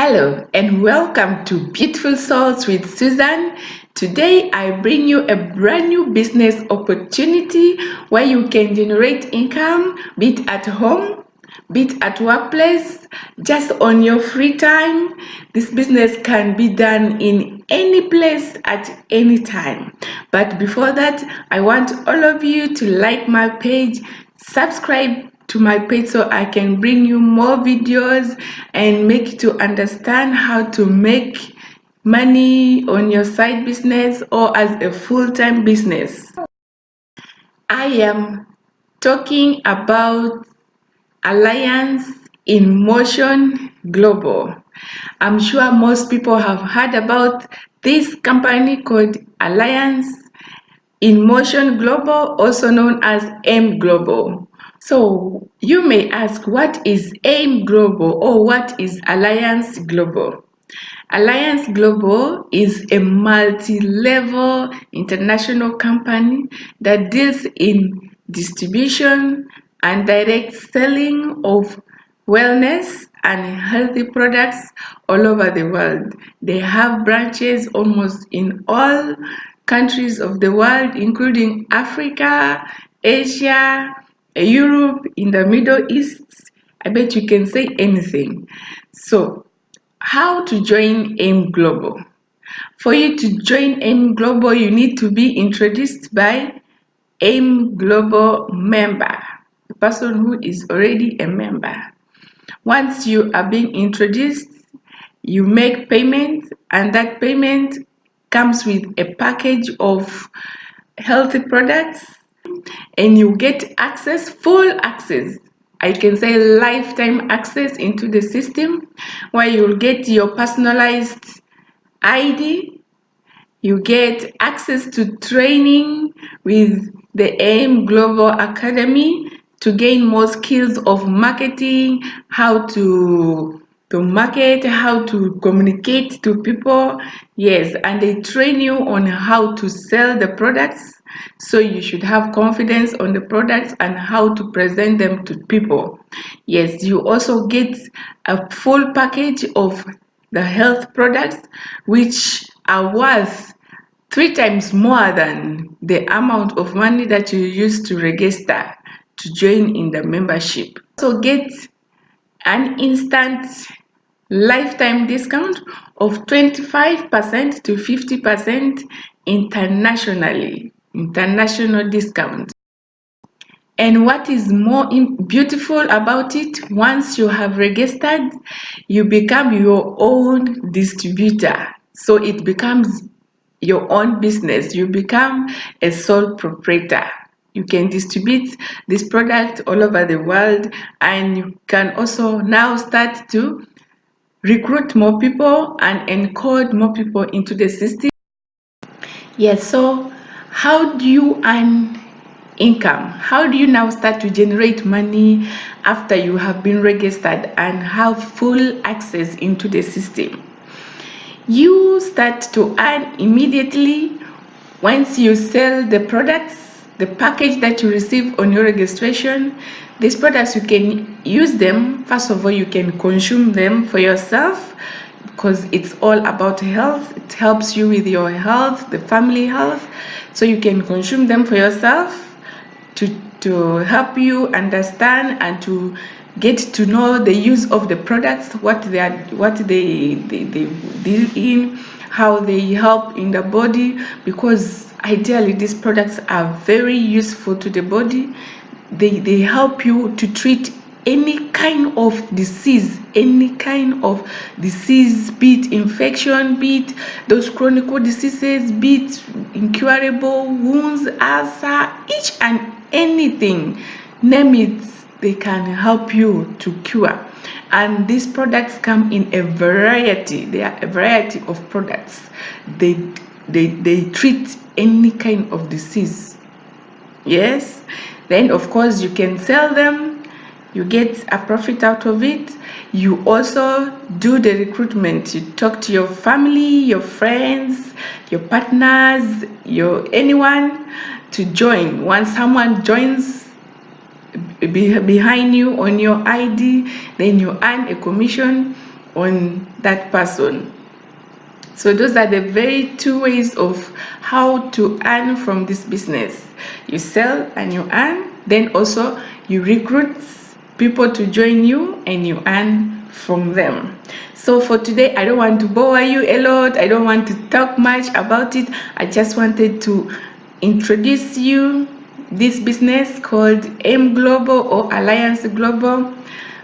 Hello and welcome to Beautiful Souls with Susan. Today I bring you a brand new business opportunity where you can generate income, be it at home, be it at workplace, just on your free time. This business can be done in any place at any time. But before that, I want all of you to like my page, subscribe to my page so I can bring you more videos and make you to understand how to make money on your side business or as a full-time business. I am talking about Alliance in Motion Global. I'm sure most people have heard about this company called Alliance in Motion Global, also known as AIM Global. So you may ask, what is AIM Global or what is Alliance Global? Alliance Global is a multi-level international company that deals in distribution and direct selling of wellness and healthy products all over the world. They have branches almost in all countries of the world, including Africa, Asia, Europe, in the Middle East. I bet you can say anything. So, how to join AIM Global? For you to join AIM Global, you need to be introduced by AIM Global member, the person who is already a member. Once you are being introduced, you make payment, and that payment comes with a package of healthy products, and you get access, full access. I can say lifetime access into the system where you'll get your personalized ID. You get access to training with the AIM Global Academy to gain more skills of marketing, how to market, how to communicate to people. Yes, and they train you on how to sell the products. So you should have confidence on the products and how to present them to people. Yes, you also get a full package of the health products, which are worth 3 times more than the amount of money that you used to register to join in the membership. So get an instant lifetime discount of 25% to 50% international discount. And what is more beautiful about it, once you have registered, you become your own distributor. So it becomes your own business. You become a sole proprietor. You can distribute this product all over the world, and you can also now start to recruit more people and encode more people into the system. Yes, so how do you earn income? How do you now start to generate money after you have been registered and have full access into the system? You start to earn immediately once you sell the products, the package that you receive on your registration. These products, you can use them. First of all, you can consume them for yourself because it's all about health. It helps you with your health, the family health. So you can consume them for yourself to help you understand and to get to know the use of the products, what they deal in, how they help in the body, because ideally these products are very useful to the body. They help you to treat any kind of disease, be it infection, be it those chronic diseases, be it incurable wounds, ulcer, each and anything, name it, they can help you to cure. And these products come in a variety. There are a variety of products. They treat any kind of disease. Yes, then of course you can sell them, you get a profit out of it. You also do the recruitment. You talk to your family, your friends, your partners, anyone to join. Once someone joins behind you on your ID, then you earn a commission on that person. So those are the very two ways of how to earn from this business. You sell and you earn, then also you recruit people to join you and you earn from them. So for today, I don't want to bore you a lot. I don't want to talk much about it. I just wanted to introduce you this business called M Global or Alliance Global.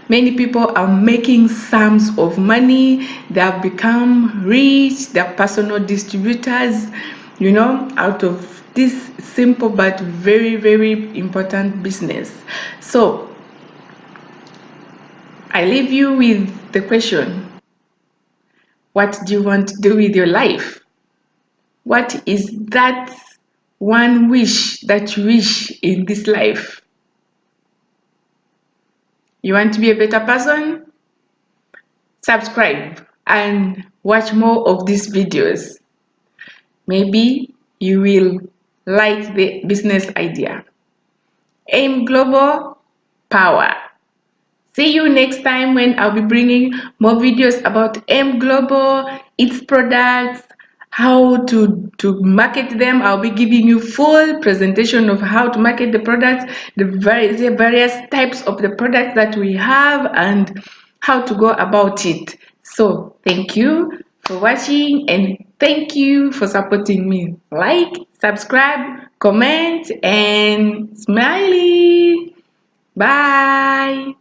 Many people are making sums of money. They have become rich. They're personal distributors, out of this simple but very, very important business. So I leave you with the question: what do you want to do with your life? What is that one wish that you wish in this life? You want to be a better person? Subscribe and watch more of these videos. Maybe you will like the business idea. Aim Global Power. See you next time when I'll be bringing more videos about M Global, its products, how to market them. I'll be giving you full presentation of how to market the products, the various types of the products that we have, and how to go about it. So thank you for watching and thank you for supporting me. Like, subscribe, comment, and smiley. Bye.